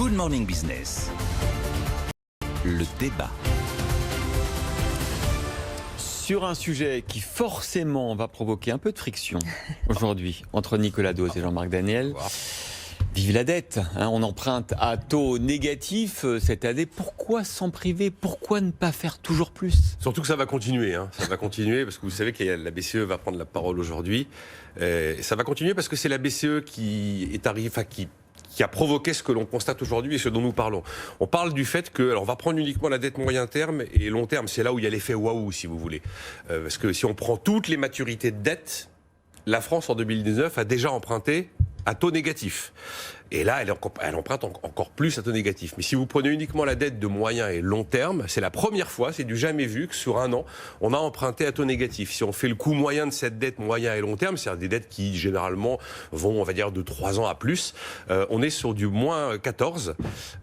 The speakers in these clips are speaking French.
Good Morning Business. Le débat. Sur un sujet qui forcément va provoquer un peu de friction aujourd'hui entre Nicolas Dose et Jean-Marc Daniel. Vive la dette, hein, on emprunte à taux négatif cette année. Pourquoi s'en priver? Pourquoi ne pas faire toujours plus? Surtout que ça va continuer, ça va continuer parce que vous savez que la BCE va prendre la parole aujourd'hui. Ça va continuer parce que c'est la BCE qui a provoqué ce que l'on constate aujourd'hui et ce dont nous parlons. On parle du fait que, alors on va prendre uniquement la dette moyen terme et long terme, c'est là où il y a l'effet waouh si vous voulez. Parce que si on prend toutes les maturités de dette, la France en 2019 a déjà emprunté à taux négatif. Et là, elle emprunte encore plus à taux négatif. Mais si vous prenez uniquement la dette de moyen et long terme, c'est la première fois, c'est du jamais vu, que sur un an, on a emprunté à taux négatif. Si on fait le coût moyen de cette dette moyen et long terme, c'est-à-dire des dettes qui généralement vont, on va dire, de 3 ans à plus, on est sur du moins 14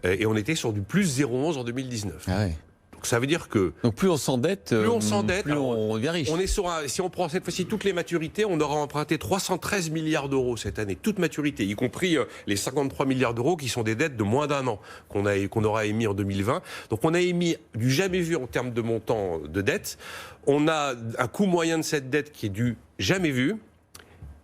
et on était sur du plus 0,11 en 2019. Ah ouais. Donc ça veut dire que... Donc plus on s'endette, plus on devient riche. On est si on prend cette fois-ci toutes les maturités, on aura emprunté 313 milliards d'euros cette année, toute maturité, y compris les 53 milliards d'euros qui sont des dettes de moins d'un an qu'on aura émis en 2020. Donc on a émis du jamais vu en termes de montant de dette. On a un coût moyen de cette dette qui est du jamais vu.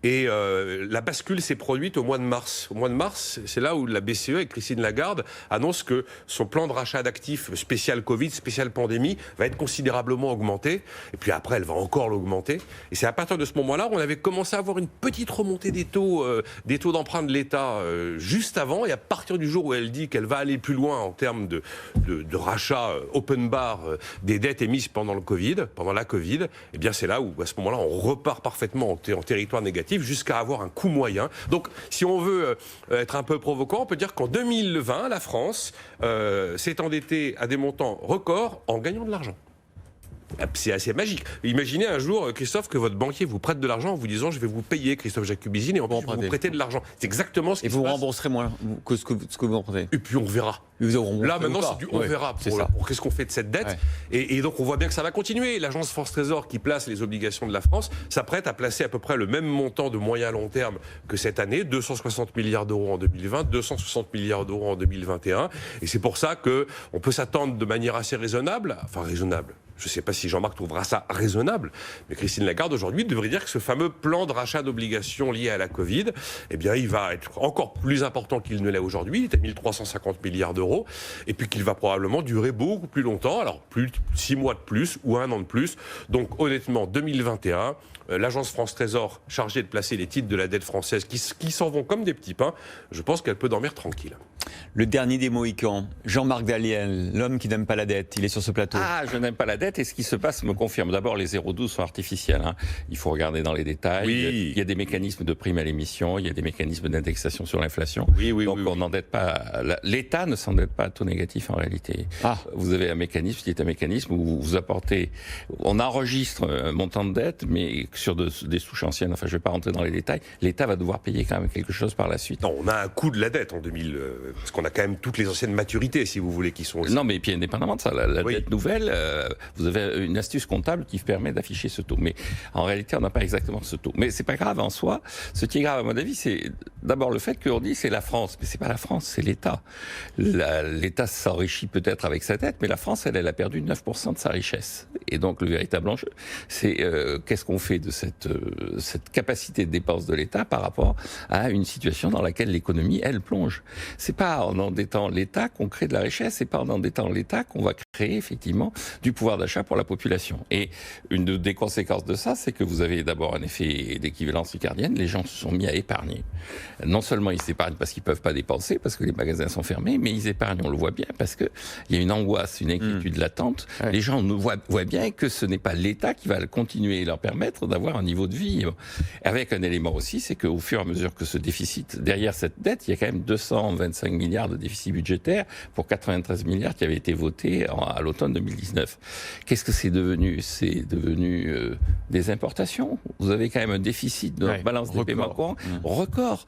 Et la bascule s'est produite au mois de mars. Au mois de mars, c'est là où la BCE, avec Christine Lagarde, annonce que son plan de rachat d'actifs spécial Covid, spécial pandémie, va être considérablement augmenté. Et puis après, elle va encore l'augmenter. Et c'est à partir de ce moment-là où on avait commencé à avoir une petite remontée des taux d'emprunt de l'État juste avant. Et à partir du jour où elle dit qu'elle va aller plus loin en termes de rachat open bar des dettes émises pendant la Covid, eh bien c'est là où, à ce moment-là, on repart parfaitement en territoire négatif, jusqu'à avoir un coût moyen. Donc, si on veut être un peu provocant, on peut dire qu'en 2020, la France s'est endettée à des montants records en gagnant de l'argent. C'est assez magique. Imaginez un jour, Christophe, que votre banquier vous prête de l'argent en vous disant « je vais vous payer, Christophe Jacubizine, et en plus je vais vous prêter de l'argent ». C'est exactement ce qui se passe. Et vous rembourserez moins que ce que vous empruntez. Et puis on verra. Là maintenant, c'est du on verra pour qu'est-ce qu'on fait de cette dette. Ouais. Et donc on voit bien que ça va continuer. L'agence France Trésor qui place les obligations de la France s'apprête à placer à peu près le même montant de moyen long terme que cette année, 260 milliards d'euros en 2020, 260 milliards d'euros en 2021. Et c'est pour ça qu'on peut s'attendre de manière assez raisonnable, je ne sais pas si Jean-Marc trouvera ça raisonnable, mais Christine Lagarde aujourd'hui devrait dire que ce fameux plan de rachat d'obligations lié à la Covid, eh bien, il va être encore plus important qu'il ne l'est aujourd'hui. Il est à 1350 milliards d'euros, et puis qu'il va probablement durer beaucoup plus longtemps, alors plus 6 mois de plus ou 1 an de plus. Donc honnêtement, 2021, l'agence France Trésor chargée de placer les titres de la dette française qui s'en vont comme des petits pains, je pense qu'elle peut dormir tranquille. Le dernier des Mohicans, Jean-Marc Daniel, l'homme qui n'aime pas la dette, il est sur ce plateau. Ah, je n'aime pas la dette et ce qui se passe me confirme. D'abord, les 0,12 sont artificiels. Il faut regarder dans les détails. Oui. Il y a des mécanismes de prime à l'émission, il y a des mécanismes d'indexation sur l'inflation. Donc on n'endette pas. L'État ne s'endette pas à taux négatif en réalité. Vous avez un mécanisme qui est un mécanisme où vous apportez. On enregistre un montant de dette, mais sur des souches anciennes. Enfin, je ne vais pas rentrer dans les détails. L'État va devoir payer quand même quelque chose par la suite. Non, on a un coût de la dette en 2000, parce qu'on a quand même toutes les anciennes maturités, si vous voulez, qui sont... Non, mais puis indépendamment de ça, la dette nouvelle, vous avez une astuce comptable qui permet d'afficher ce taux. Mais en réalité, on n'a pas exactement ce taux. Mais c'est pas grave en soi. Ce qui est grave, à mon avis, c'est d'abord le fait qu'on dit c'est la France. Mais c'est pas la France, c'est l'État. L'État s'enrichit peut-être avec sa dette, mais la France, elle a perdu 9% de sa richesse. Et donc, le véritable enjeu, c'est qu'est-ce qu'on fait de cette capacité de dépense de l'État par rapport à une situation dans laquelle l'économie, elle, plonge. C'est pas en endettant l'État qu'on crée de la richesse, c'est pas en endettant l'État qu'on va créer effectivement du pouvoir d'achat pour la population. Et une des conséquences de ça, c'est que vous avez d'abord un effet d'équivalence ricardienne, les gens se sont mis à épargner. Non seulement ils s'épargnent parce qu'ils peuvent pas dépenser, parce que les magasins sont fermés, mais ils épargnent, on le voit bien, parce qu'il y a une angoisse, une inquiétude latente. Ouais. Les gens voient bien que ce n'est pas l'État qui va continuer à leur permettre d'avoir un niveau de vie. Avec un élément aussi, c'est qu'au fur et à mesure que ce déficit, derrière cette dette, il y a quand même 225 milliards de déficit budgétaire pour 93 milliards qui avaient été votés à l'automne 2019. Qu'est-ce que c'est devenu? C'est devenu des importations. Vous avez quand même un déficit de notre balance des paiements courants record.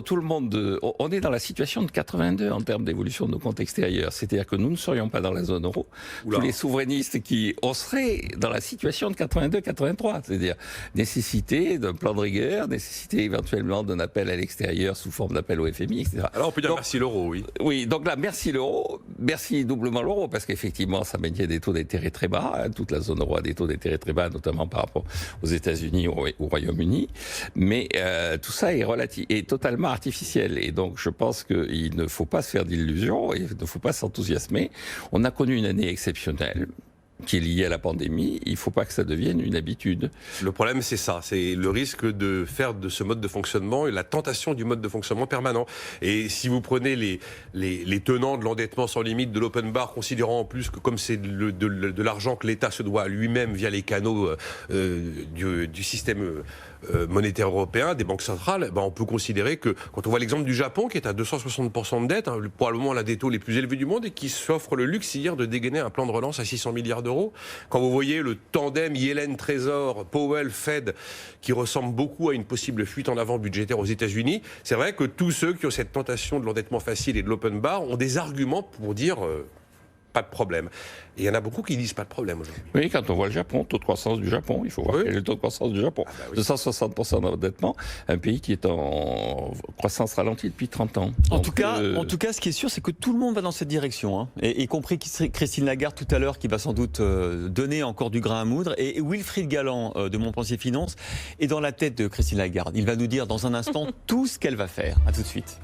Tout le monde, on est dans la situation de 82 en termes d'évolution de nos comptes extérieurs. C'est-à-dire que nous ne serions pas dans la zone euro. Tous les souverainistes on serait dans la situation de 82-83. C'est-à-dire nécessité d'un plan de rigueur, nécessité éventuellement d'un appel à l'extérieur sous forme d'appel au FMI, etc. Alors on peut dire merci l'euro, oui. Oui, donc là, merci l'euro, merci doublement l'euro, parce qu'effectivement, ça maintient des taux d'intérêt très bas. Hein, toute la zone euro a des taux d'intérêt très bas, notamment par rapport aux États-Unis, au Royaume-Uni. Mais tout ça est totalement artificiel. Et donc, je pense qu'il ne faut pas se faire d'illusions, il ne faut pas s'enthousiasmer. On a connu une année exceptionnelle qui est liée à la pandémie, il ne faut pas que ça devienne une habitude. Le problème, c'est ça, c'est le risque de faire de ce mode de fonctionnement et la tentation du mode de fonctionnement permanent. Et si vous prenez les tenants de l'endettement sans limite de l'open bar, considérant en plus que comme c'est de l'argent que l'État se doit lui-même via les canaux du système monétaire européen, des banques centrales, on peut considérer que, quand on voit l'exemple du Japon, qui est à 260% de dette, probablement l'un des taux les plus élevés du monde, et qui s'offre le luxe hier de dégainer un plan de relance à 600 milliards d'euros. Quand vous voyez le tandem Yellen-Trésor, Powell-Fed, qui ressemble beaucoup à une possible fuite en avant budgétaire aux États-Unis, c'est vrai que tous ceux qui ont cette tentation de l'endettement facile et de l'open bar ont des arguments pour dire pas de problème. Et il y en a beaucoup qui disent pas de problème aujourd'hui. Oui, quand on voit le Japon, taux de croissance du Japon, il faut voir quel est le taux de croissance du Japon. 260% d'endettement, un pays qui est en croissance ralentie depuis 30 ans. En tout cas, ce qui est sûr, c'est que tout le monde va dans cette direction, hein. Et y compris Christine Lagarde tout à l'heure, qui va sans doute donner encore du grain à moudre. Et Wilfried Galland de Montpensier Finance est dans la tête de Christine Lagarde. Il va nous dire dans un instant tout ce qu'elle va faire. À tout de suite.